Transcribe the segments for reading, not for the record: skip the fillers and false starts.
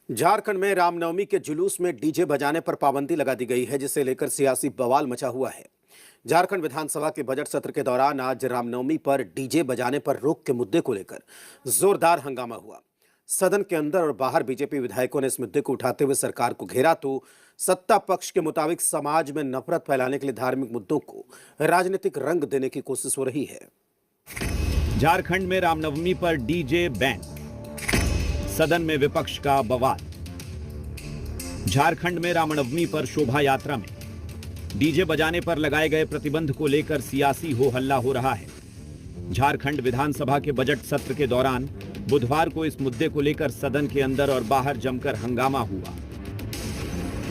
झारखंड में रामनवमी के जुलूस में डीजे बजाने पर पाबंदी लगा दी गई है, जिसे लेकर सियासी बवाल मचा हुआ है। झारखंड विधानसभा के बजट सत्र के दौरान आज रामनवमी पर डीजे बजाने पर रोक के मुद्दे को लेकर जोरदार हंगामा हुआ। सदन के अंदर और बाहर बीजेपी विधायकों ने इस मुद्दे को उठाते हुए सरकार को घेरा तो सत्ता पक्ष के मुताबिक समाज में नफरत फैलाने के लिए धार्मिक मुद्दों को राजनीतिक रंग देने की कोशिश हो रही है। झारखंड में रामनवमी पर डीजे बैन, सदन में विपक्ष का बवाल। झारखंड में रामनवमी पर शोभा यात्रा में डीजे बजाने पर लगाए गए प्रतिबंध को लेकर सियासी हो हल्ला हो रहा है। झारखंड विधानसभा के बजट सत्र के दौरान बुधवार को इस मुद्दे को लेकर सदन के अंदर और बाहर जमकर हंगामा हुआ।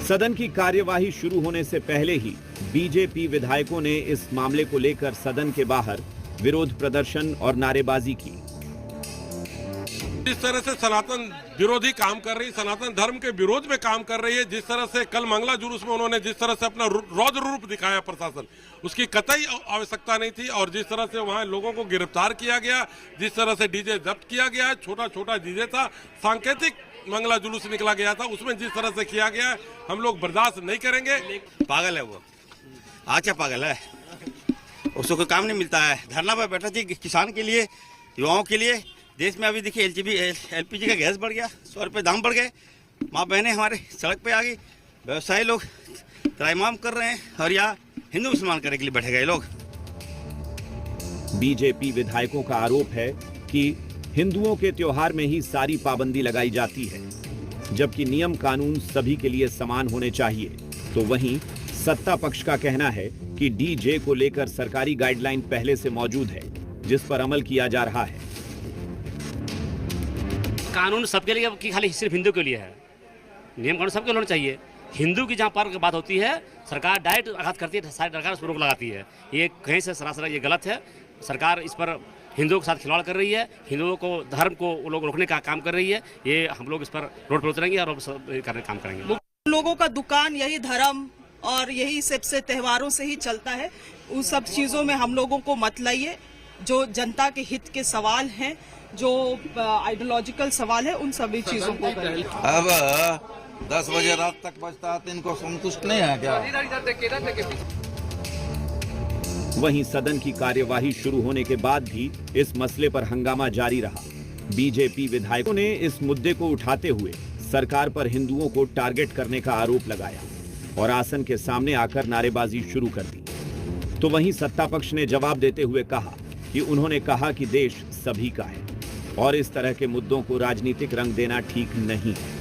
सदन की कार्यवाही शुरू होने से पहले ही बीजेपी विधायकों ने इस मामले को लेकर सदन के बाहर विरोध प्रदर्शन और नारेबाजी की। जिस तरह से सनातन विरोधी काम कर रही, सनातन धर्म के विरोध में काम कर रही है, जिस तरह से कल मंगला जुलूस में उन्होंने जिस तरह से अपना रौद्र रूप दिखाया प्रशासन, उसकी कतई आवश्यकता नहीं थी। और जिस तरह से वहां लोगों को गिरफ्तार किया गया, जिस तरह से डीजे जब्त किया गया, छोटा छोटा डीजे था, सांकेतिक मंगला जुलूस निकला गया था, उसमें जिस तरह से किया गया हम लोग बर्दाश्त नहीं करेंगे। पागल है वो, अच्छा पागल है, उसको कोई काम नहीं मिलता है। धरना पर बैठा थी किसान के लिए, युवाओं के लिए। देश में अभी देखिए एलपीजी का गैस बढ़ गया, 100 रुपये दाम बढ़ गए, माँ बहनें हमारे सड़क पे आ गई, व्यवसायी लोग त्राहिमाम कर रहे हैं और यहाँ हिंदू मुसलमान करने के लिए बैठे गए लोग। बीजेपी विधायकों का आरोप है कि हिंदुओं के त्योहार में ही सारी पाबंदी लगाई जाती है, जबकि नियम कानून सभी के लिए समान होने चाहिए। तो वहीं सत्ता पक्ष का कहना है कि डीजे को लेकर सरकारी गाइडलाइन पहले से मौजूद है, जिस पर अमल किया जा रहा है। कानून सबके लिए कि खाली सिर्फ हिंदू के लिए है? नियम कानून सबके होना चाहिए। हिंदू की जहाँ पर बात होती है सरकार डायरेक्ट आघात करती है, सरकार उस पर रोक लगाती है। ये कहीं से सरासर ये गलत है। सरकार इस पर हिंदुओं के साथ खिलवाड़ कर रही है, हिंदुओं को धर्म को वो लोग रोकने का काम कर रही है। ये हम लोग इस पर रोड पर उतरेंगे और करने का काम करेंगे। लोगों का दुकान यही धर्म और यही सबसे त्योहारों से ही चलता है। उन सब चीज़ों में हम लोगों को मत लाइए। जो जनता के हित के सवाल हैं, जो आइडियोलॉजिकल सवाल है, उन सभी चीजों को करें। अब 10 बजे रात तक बजता है तो इनको संतुष्ट नहीं है क्या? वहीं सदन की कार्यवाही शुरू होने के बाद भी इस मसले पर हंगामा जारी रहा। बीजेपी विधायकों ने इस मुद्दे को उठाते हुए सरकार पर हिंदुओं को टारगेट करने का आरोप लगाया और आसन के सामने आकर नारेबाजी शुरू कर दी। तो वहीं सत्ता पक्ष ने जवाब देते हुए कहा कि उन्होंने कहा कि देश सभी का है और इस तरह के मुद्दों को राजनीतिक रंग देना ठीक नहीं है।